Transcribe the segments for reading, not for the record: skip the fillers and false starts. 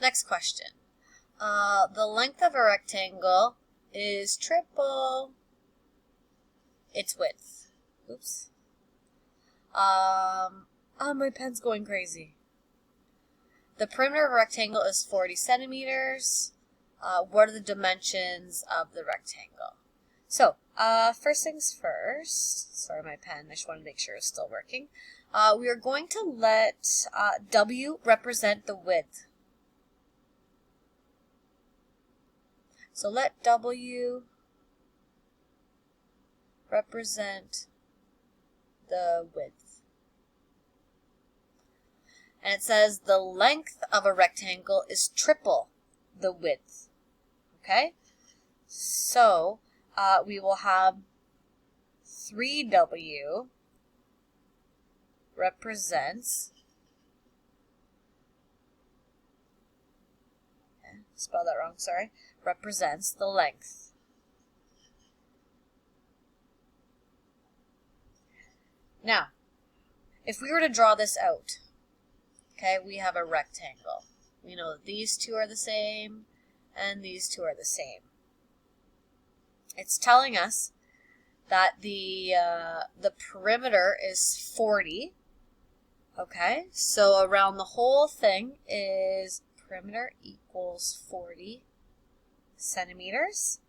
next question. The length of a rectangle is triple its width. Oops. Oh, my pen's going crazy. The perimeter of a rectangle is 40 centimeters. What are the dimensions of the rectangle? So, first things first. Sorry, my pen. I just want to make sure it's still working. We are going to let W represent the width. So let W represent the width. And it says the length of a rectangle is triple the width. Okay? So we will have 3W represents, spelled that wrong, sorry, represents the length. Now, if we were to draw this out, okay, we have a rectangle. We know that these two are the same and these two are the same. It's telling us that the perimeter is 40. Okay, so around the whole thing is perimeter equals 40 centimeters.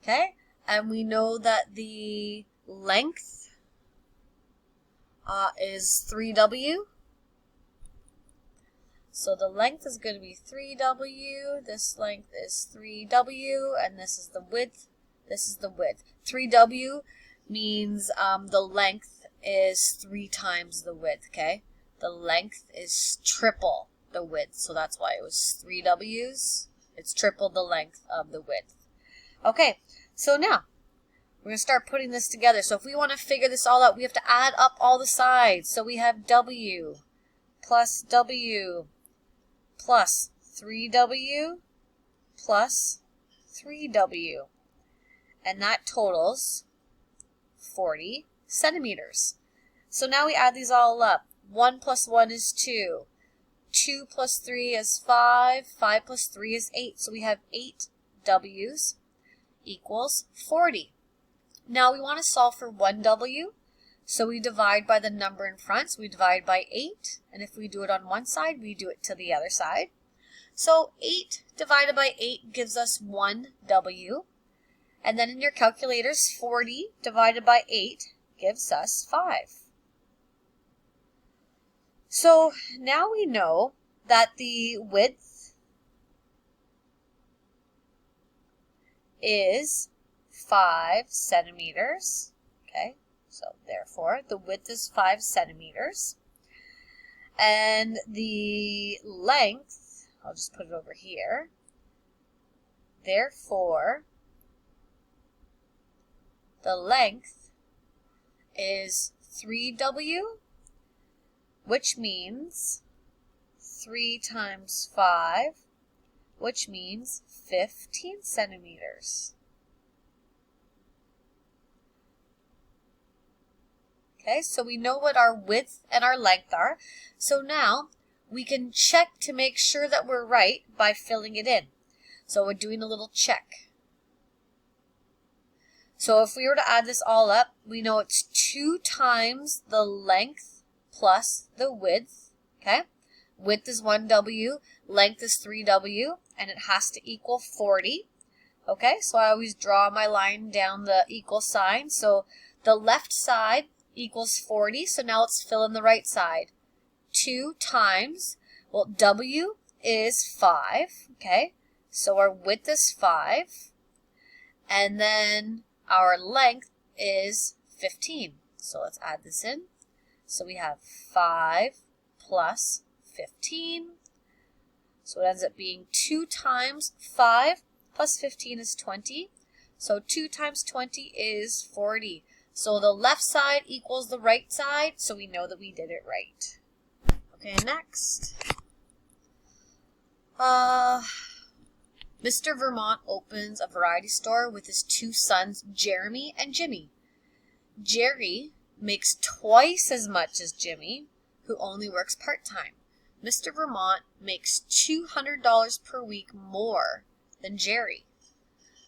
Okay, and we know that the length is 3W. So the length is going to be 3W, this length is 3W, and this is the width, this is the width. 3W means the length is 3 times the width, okay? The length is triple the width, so that's why it was 3 W's. It's triple the length of the width. Okay, so now we're going to start putting this together. So if we want to figure this all out, we have to add up all the sides. So we have W plus 3W plus 3W. And that totals 40 centimeters. So now we add these all up. 1 plus 1 is 2. 2 plus 3 is 5. 5 plus 3 is 8. So we have 8 W's equals 40. Now we want to solve for 1 W. So we divide by the number in front. So we divide by 8. And if we do it on one side, we do it to the other side. So 8 divided by 8 gives us 1 W. And then in your calculators, 40 divided by 8 gives us 5. So now we know that the width is 5 centimeters. Okay, so therefore the width is 5 centimeters. And the length, I'll just put it over here. Therefore, the length is 3W, which means 3 times 5, which means 15 centimeters. Okay, so we know what our width and our length are. So now we can check to make sure that we're right by filling it in. So we're doing a little check. So if we were to add this all up, we know it's 2 times the length plus the width. Okay, width is 1W, length is 3W, and it has to equal 40. Okay, so I always draw my line down the equal sign. So the left side equals 40, so now let's fill in the right side. 2 times, well, W is 5, okay, so our width is 5, and then our length is 15. So let's add this in. So we have 5 plus 15, so it ends up being 2 times 5 plus 15 is 20, so 2 times 20 is 40. So the left side equals the right side, so we know that we did it right. Okay, next. Mr. Vermont opens a variety store with his 2 sons, Jeremy and Jimmy. Jerry makes twice as much as Jimmy, who only works part-time. Mr. Vermont makes $200 per week more than Jerry.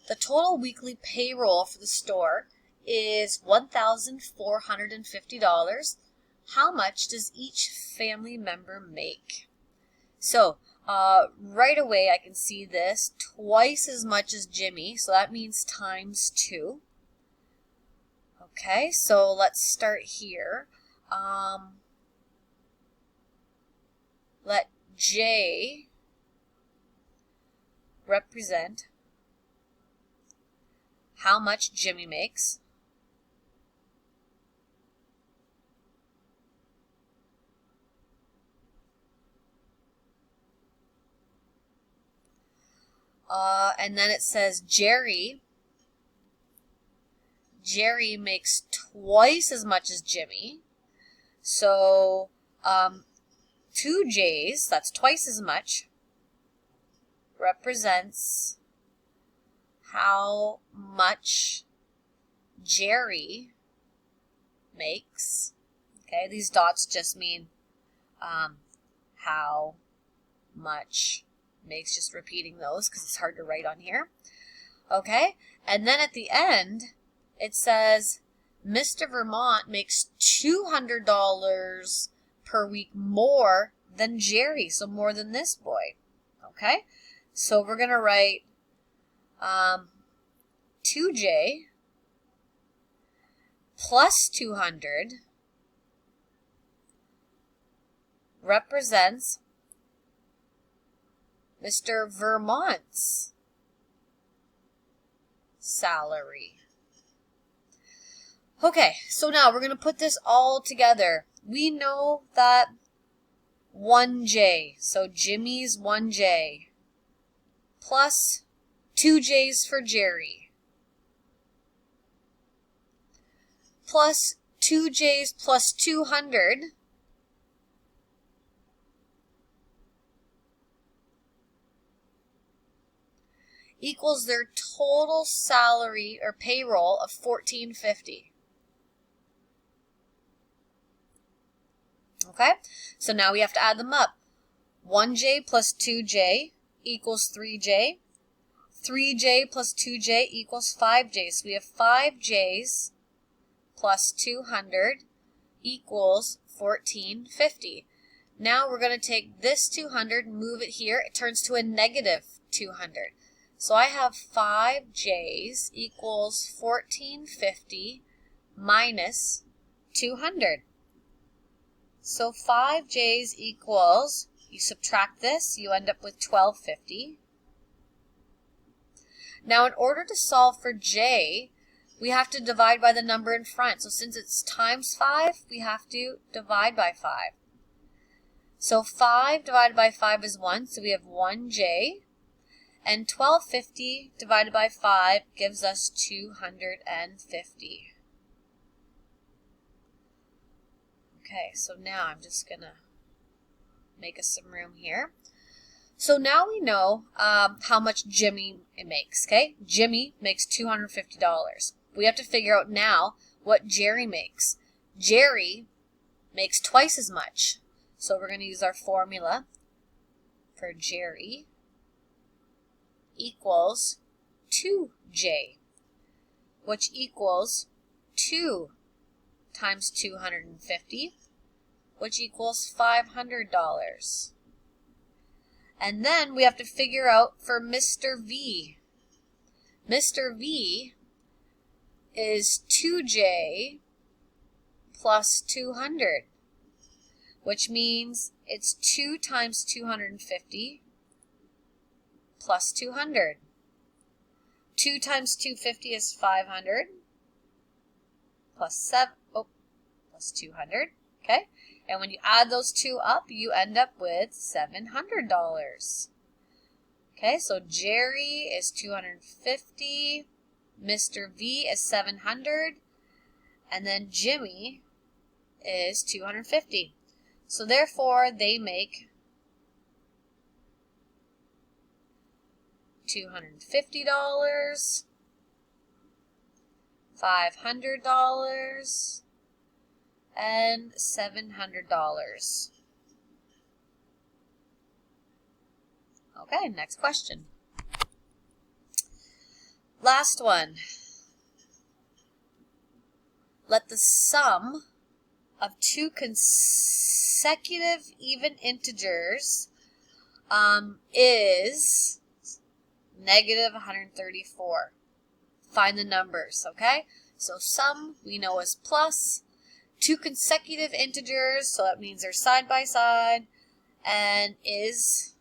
The total weekly payroll for the store is $1,450. How much does each family member make? So, right away I can see this, twice as much as Jimmy, so that means times 2. Okay, so let's start here. Let J represent how much Jimmy makes. And then it says Jerry makes twice as much as Jimmy. So 2 J's, that's twice as much, represents how much Jerry makes. Okay, these dots just mean how much makes, just repeating those because it's hard to write on here. Okay, and then at the end it says Mr. Vermont makes $200 per week more than Jerry, so more than this boy. Okay, so we're going to write 2J plus 200 represents Mr. Vermont's salary. Okay, so now we're going to put this all together. We know that 1J, so Jimmy's 1J, plus 2J's for Jerry, plus 2J's plus 200, equals their total salary or payroll of $1,450. Okay, so now we have to add them up. 1J plus 2J equals 3J. 3J plus 2J equals 5J. So we have 5J's plus 200 equals $1,450. Now we're going to take this 200 and move it here. It turns to a negative 200. So I have 5J's equals $1,450 minus 200. So 5J's equals, you subtract this, you end up with $1,250. Now in order to solve for J, we have to divide by the number in front. So since it's times 5, we have to divide by 5. So 5 divided by 5 is 1, so we have 1J. And $1,250 divided by 5 gives us $250. Okay, so now I'm just going to make us some room here. So now we know how much Jimmy makes, okay? Jimmy makes $250. We have to figure out now what Jerry makes. Jerry makes twice as much. So we're going to use our formula for Jerry equals 2J, which equals 2 times 250, which equals $500. And then we have to figure out for Mr. V. Mr. V is 2J plus 200, which means it's 2 times 250 plus 200. 2 times 250 is 500 plus 200, okay? And when you add those two up, you end up with $700. Okay, so Jerry is 250, Mr. V is 700, and then Jimmy is 250. So therefore, they make $250, $500, and $700. Okay, next question. Last one. Let the sum of two consecutive even integers is negative 134. Find the numbers, okay? So sum we know is plus. Two consecutive integers, so that means they're side by side, and is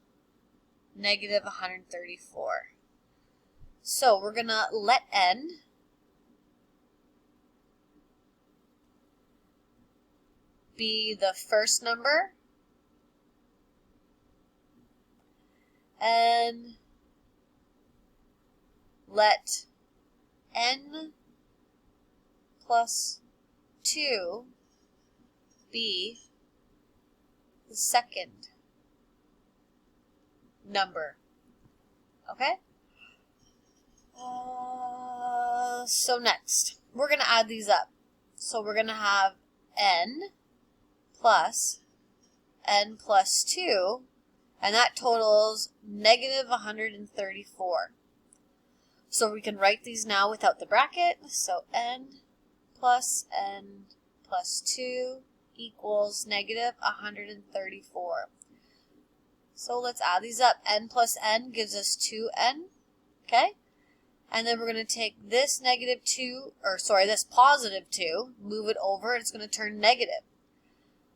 negative 134. So we're going to let n be the first number, and let n plus 2 be the second number. Okay? So next, we're going to add these up. So we're going to have n plus 2, and that totals negative 134. So we can write these now without the bracket. So n plus 2 equals negative 134. So let's add these up. N plus n gives us 2n, okay? And then we're going to take this negative 2, or sorry, this positive 2, move it over, and it's going to turn negative.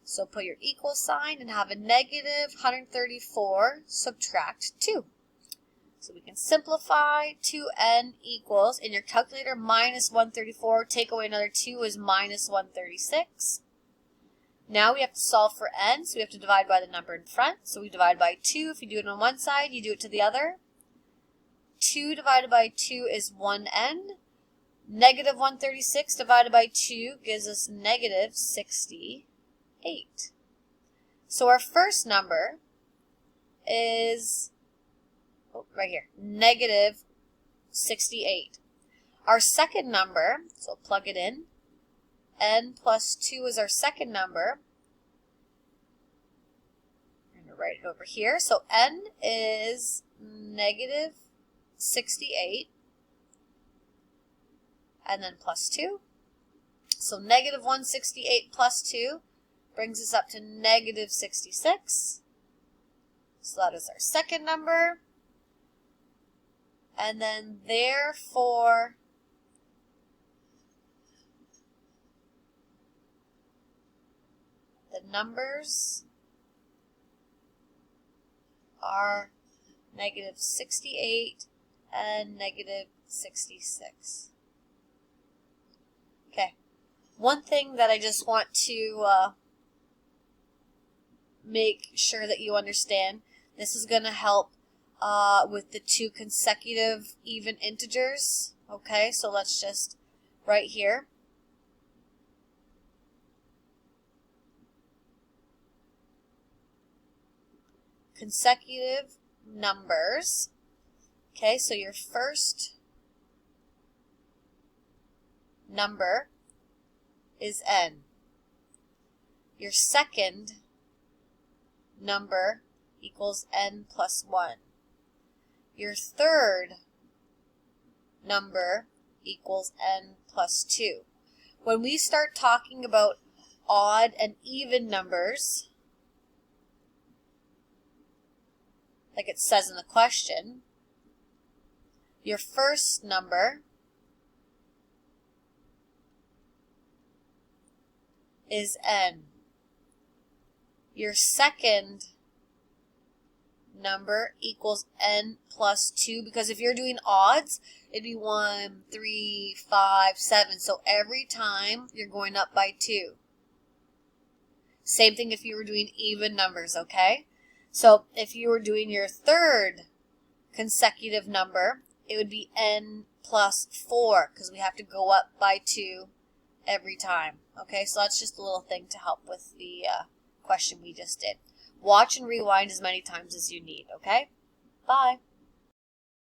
So put your equal sign and have a negative 134 subtract 2. So we can simplify 2n equals, in your calculator, minus 134, take away another 2 is minus 136. Now we have to solve for n, so we have to divide by the number in front. So we divide by 2. If you do it on one side, you do it to the other. 2 divided by 2 is 1n. Negative 136 divided by 2 gives us negative 68. So our first number is, right here, negative 68. Our second number, so plug it in, n plus 2 is our second number. I'm going to write it over here. So n is negative 68, and then plus 2. So negative 168 plus 2 brings us up to negative 66. So that is our second number. And then therefore, the numbers are negative 68 and negative 66. Okay. One thing that I just want to make sure that you understand, this is going to help with the two consecutive even integers. Okay, so let's just right here. Consecutive numbers. Okay, so your first number is n. Your second number equals n plus 1. Your third number equals n plus 2. When we start talking about odd and even numbers, like it says in the question, your first number is n. Your second number equals n plus 2, because if you're doing odds, it'd be 1, 3, 5, 7. So every time you're going up by 2. Same thing if you were doing even numbers, okay? So if you were doing your third consecutive number, it would be n plus 4, because we have to go up by 2 every time. Okay, so that's just a little thing to help with the question we just did. Watch and rewind as many times as you need, okay? Bye.